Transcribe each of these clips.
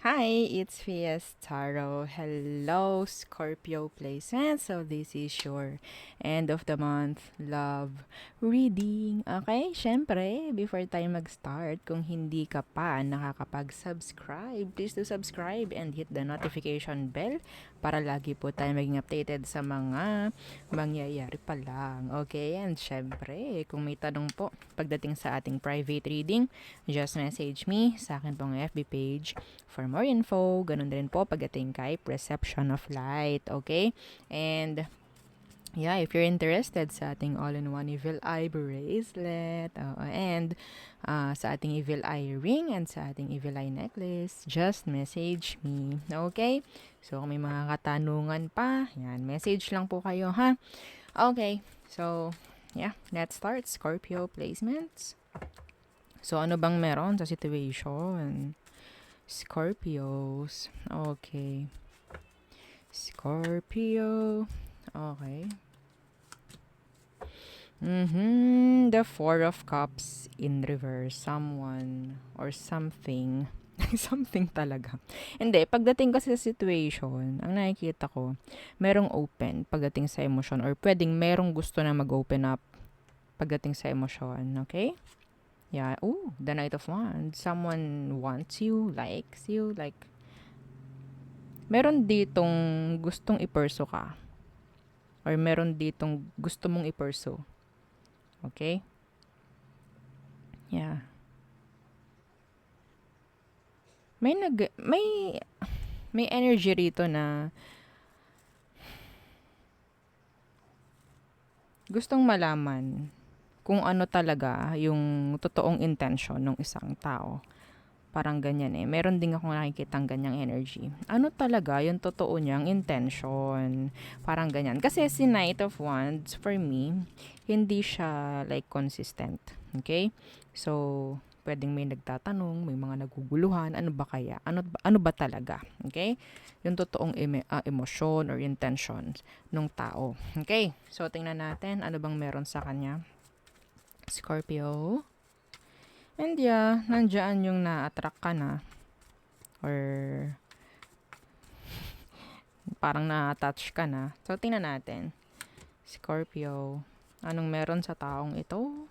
Hi, it's Fies Taro. Hello, Scorpio placement. So this is your end of the month love reading. Okay, syempre, before tayo mag-start, kung hindi ka pa nakakapag-subscribe, please do subscribe and hit the notification bell para lagi po tayo maging updated sa mga mangyayari pa lang. Okay, and syempre, kung may tanong po pagdating sa ating private reading, just message me sa akin pong FB page for more info. Ganun din po pagdating kay Perception of Light. Okay? And yeah, if you're interested sa ating all-in-one Evil Eye bracelet, and sa ating Evil Eye ring and sa ating Evil Eye necklace, just message me. Okay? So, kung may mga katanungan pa, yan, message lang po kayo, ha? Okay. So, yeah, let's start. Scorpio placements. So, ano bang meron sa situation? Scorpios. Okay. Scorpio. Okay. The Four of Cups in reverse. Someone or something. Something talaga. Hindi, pagdating kasi sa situation, ang nakikita ko, merong open pagdating sa emosyon or pwedeng merong gusto na mag-open up pagdating sa emosyon. Okay? Yeah. Oh, the Knight of Wands. Someone wants you, likes you, like, meron ditong gustong iperso ka or meron ditong gusto mong iperso. Okay? Yeah. May energy rito na gustong malaman kung ano talaga yung totoong intention ng isang tao. Parang ganyan eh. Meron din akong nakikitang ganyang energy. Ano talaga yung totoo niyang intention? Parang ganyan. Kasi si Knight of Wands, for me, hindi siya like consistent. Okay? So, pwedeng may nagtatanong, may mga naguguluhan, ano ba kaya? Ano ba talaga? Okay? Yung totoong emosyon or intentions ng tao. Okay? So, tingnan natin ano bang meron sa kanya. Scorpio. And yeah, nandiyan yung na-attract ka na or parang na-attach ka na. So, tingnan natin. Scorpio. Anong meron sa taong ito?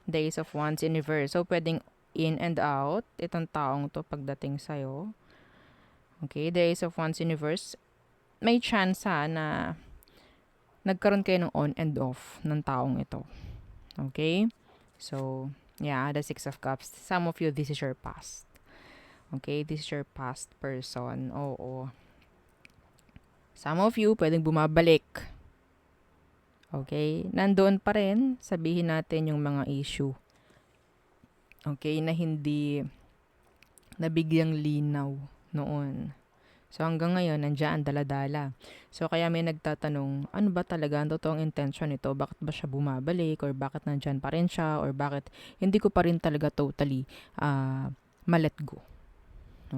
Days of Wands in reverse. So, pwedeng in and out itong taong to pagdating sa'yo. Okay, Days of Wands in reverse. May chance na nagkaroon kayo ng on and off ng taong ito. Okay? So, yeah, the Six of Cups. Some of you, this is your past. Okay, this is your past person. Oo. Some of you, pwedeng bumabalik. Okay? Nandoon pa rin, sabihin natin yung mga issue. Okay? Na hindi nabigyang linaw noon. So, hanggang ngayon, nandiyan dala-dala. So, kaya may nagtatanong, ano ba talaga ang totoong intention nito? Bakit ba siya bumabalik? Or bakit nandiyan pa rin siya? Or bakit hindi ko pa rin talaga totally ma-let go?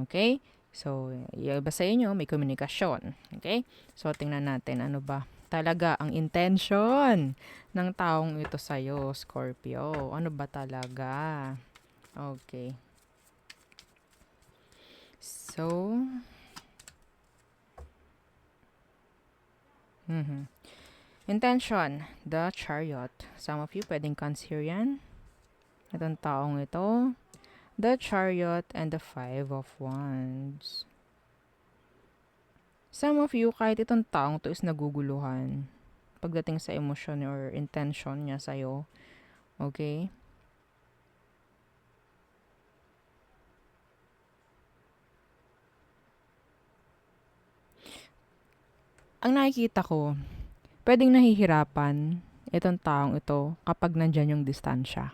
Okay? So, iba sa inyo, may komunikasyon. Okay? So, tingnan natin, ano ba talaga ang intention ng taong ito sa'yo, Scorpio? Ano ba talaga? Okay. So, intention, the Chariot. Some of you, pwedeng Cancer yan. Itong taong ito, the Chariot and the Five of Wands. Some of you, kahit itong taong to is naguguluhan pagdating sa emosyon or intention niya sa'yo. Okay? Ang nakikita ko, pwedeng nahihirapan itong taong ito kapag nandyan yung distansya.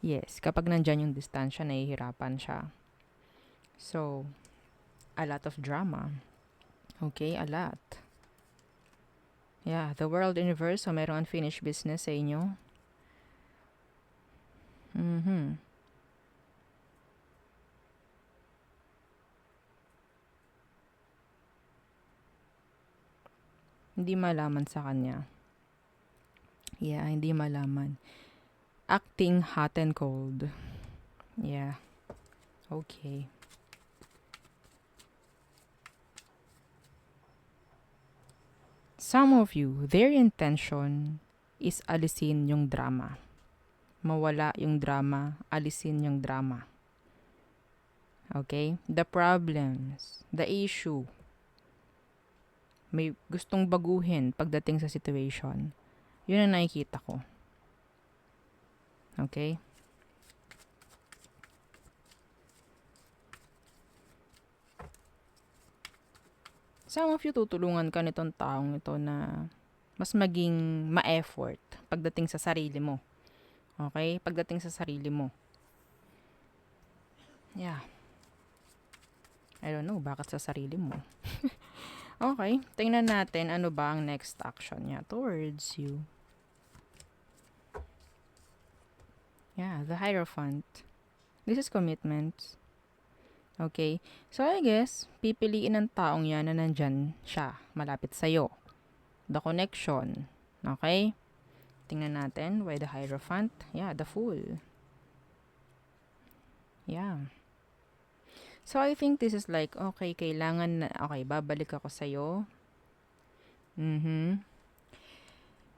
Yes, kapag nandyan yung distansya, nahihirapan siya. So, a lot of drama. Okay, a lot. Yeah, the world universe, so merong unfinished business sa inyo. Hindi malaman sa kanya. Yeah, hindi malaman. Acting hot and cold. Yeah. Okay. some of you, their intention is alisin yung drama. Mawala yung drama, alisin yung drama. Okay? The problems, the issue, may gustong baguhin pagdating sa situation. Yun ang nakikita ko. Okay? Some of you, tutulungan ka nitong taong ito na mas maging ma-effort pagdating sa sarili mo. Okay? Pagdating sa sarili mo. Yeah. I don't know, bakit sa sarili mo? Okay, tingnan natin ano ba ang next action niya towards you. Yeah, the Hierophant. This is commitment. Okay, so I guess, pipiliin ng taong yan na nandyan siya, malapit sa'yo. The connection. Okay? Tingnan natin, why the Hierophant? Yeah, the Fool. Yeah. So, I think this is like, okay, kailangan na, okay, babalik ako sa'yo.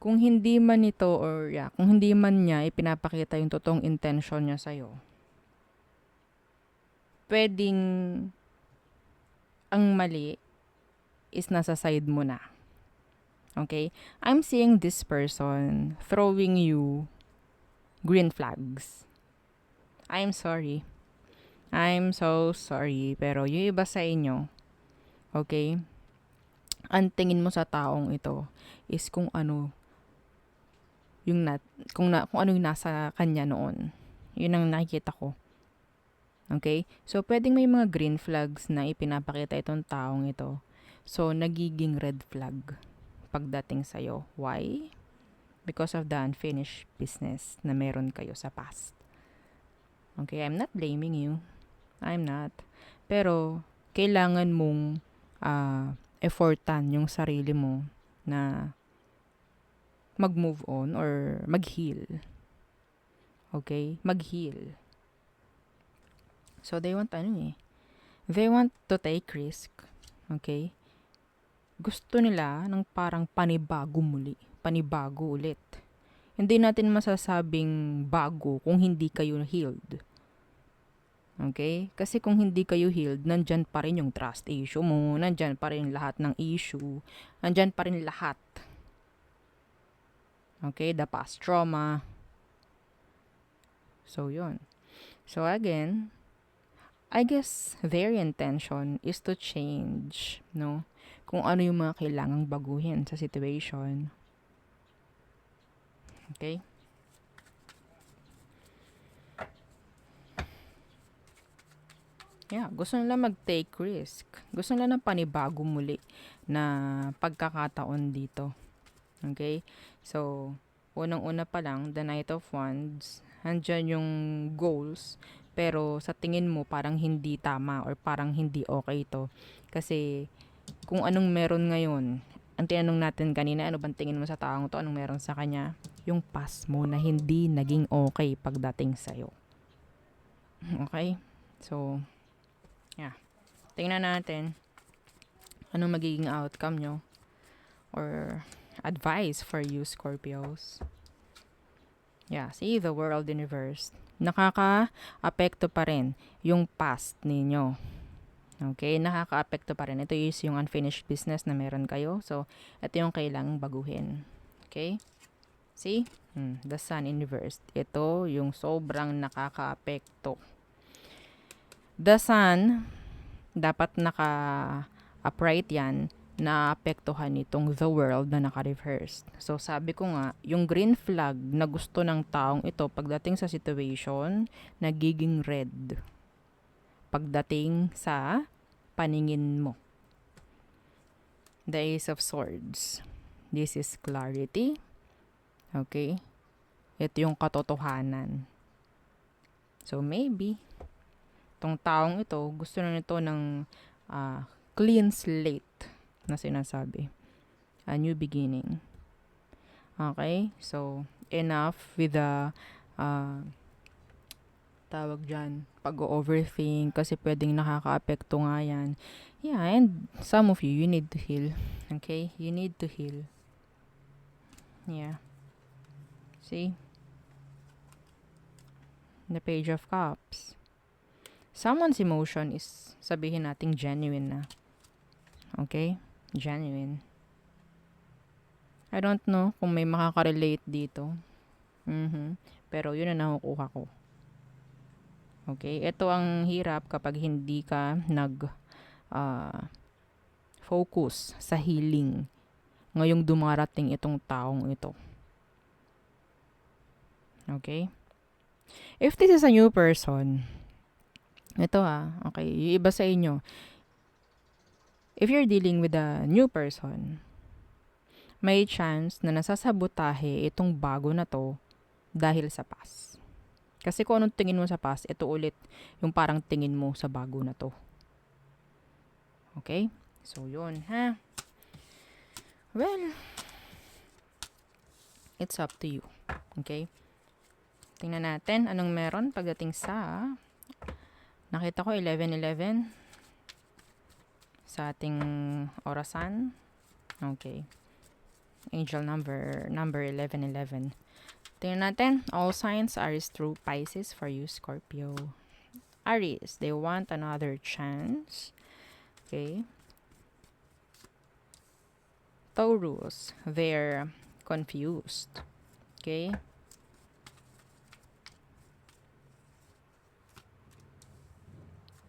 Kung hindi man ito, or yeah, kung hindi man niya ipinapakita yung totoong intention niya sa'yo, pwedeng ang mali is nasa side mo na. Okay? I'm seeing this person throwing you green flags. I'm sorry. I'm so sorry, pero yung iba sa inyo, okay, ang tingin mo sa taong ito is kung ano yung kung ano yung nasa kanya noon. Yun ang nakikita ko. Okay? So, pwedeng may mga green flags na ipinapakita itong taong ito. So, nagiging red flag pagdating sa'yo. Why? Because of the unfinished business na meron kayo sa past. Okay? I'm not blaming you. I'm not. Pero, kailangan mong effortan yung sarili mo na mag-move on or mag-heal. Okay? Mag-heal. So, they want they want to take risk. Okay? Gusto nila ng parang panibago muli. Panibago ulit. Hindi natin masasabing bago kung hindi kayo healed. Okay? Kasi kung hindi kayo healed, nandyan pa rin yung trust issue mo, nandyan pa rin lahat ng issue, nandyan pa rin lahat. Okay? The past trauma. So, yun. So, again, I guess their intention is to change, no? Kung ano yung mga kailangang baguhin sa situation. Okay? Yeah, gusto nila mag-take risk. Gusto nila ng panibago muli na pagkakataon dito. Okay? So, unang-una pa lang, the Knight of Wands, andyan yung goals, pero sa tingin mo parang hindi tama or parang hindi okay to. Kasi, kung anong meron ngayon, ang tinanong natin kanina, ano bang tingin mo sa taong to, anong meron sa kanya? Yung past mo na hindi naging okay pagdating sa'yo. Okay? So, yeah. Tingnan natin anong magiging outcome nyo or advice for you, Scorpios. Yeah, see, the world universe. Nakaka-apekto pa rin yung past ninyo. Okay, nakaka-apekto pa rin. Ito is yung unfinished business na meron kayo. So, ito yung kailangang baguhin. Okay? See? The sun universe. Ito yung sobrang nakaka-apekto. The sun, dapat naka-upright yan, naapektuhan nitong the world na naka-reverse. So, sabi ko nga, yung green flag na gusto ng taong ito pagdating sa situation, nagiging red. Pagdating sa paningin mo. The Ace of Swords. This is clarity. Okay? Ito yung katotohanan. So, maybe, itong taong ito, gusto na nito ng clean slate na sinasabi. A new beginning. Okay? So, enough with the tawag dyan, pag-overthink, kasi pwedeng nakaka-apekto nga yan. Yeah, and some of you, you need to heal. Okay? You need to heal. Yeah. See? The Page of Cups. Someone's emotion is, sabihin nating genuine na. Okay? Genuine. I don't know kung may makaka-relate dito. Pero yun ang nakukuha ko. Okay? Ito ang hirap kapag hindi ka focus sa healing ngayong dumarating itong taong ito. Okay? If this is a new person, ito okay, yung iba sa inyo, if you're dealing with a new person, may chance na nasasabotahe itong bago na to dahil sa past. Kasi kung anong tingin mo sa past, ito ulit yung parang tingin mo sa bago na to. Okay? So, yun, ha? Well, it's up to you. Okay? Tingnan natin anong meron pagdating sa, nakita ko 11:11 sa ating orasan. Okay. Angel number 11:11. Tingnan natin. All signs Aries through Pisces for you, Scorpio. Aries, they want another chance. Okay. Taurus, they're confused. Okay.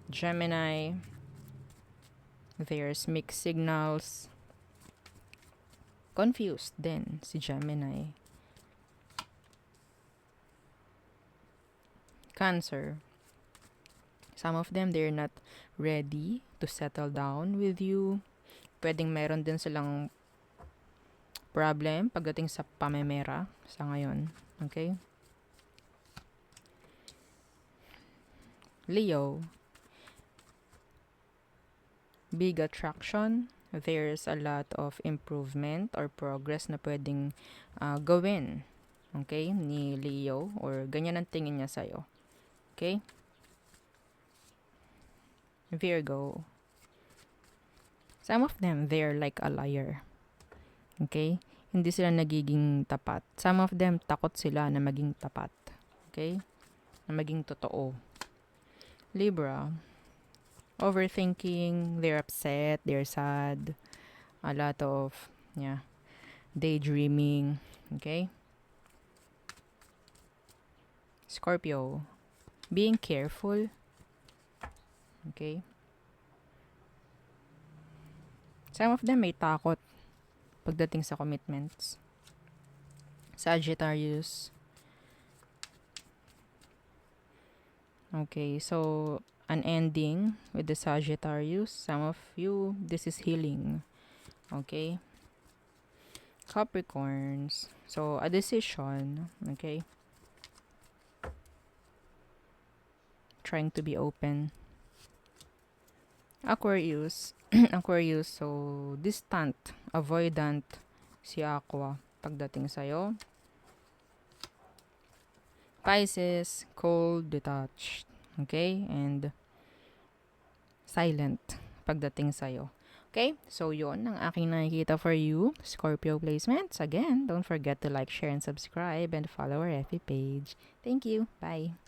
Gemini, there's mixed signals. Confused din si Gemini. Cancer, some of them, they're not ready to settle down with you. Pwedeng meron din silang problem pagdating sa pamemera sa ngayon. Okay? Leo, big attraction. There's a lot of improvement or progress na pwedeng gawin. Okay? Ni Leo, or ganyan ang tingin niya sa'yo. Okay? Virgo, some of them, they're like a liar. Okay? Hindi sila nagiging tapat. Some of them, takot sila na maging tapat. Okay? Na maging totoo. Libra, overthinking, they're upset, they're sad, a lot of, daydreaming. Okay? Scorpio, being careful. Okay? Some of them may takot pagdating sa commitments. Sagittarius. Okay, so an ending with the Sagittarius. Some of you, this is healing. Okay? Capricorns. So, a decision. Okay? Trying to be open. Aquarius. Aquarius, so distant, avoidant si Aqua pagdating sa'yo. Pisces, cold, detached. Okay? And silent pagdating sa'yo. Okay? So, yun ang aking nakikita for you, Scorpio placements. Again, don't forget to like, share, and subscribe, and follow our FB page. Thank you. Bye.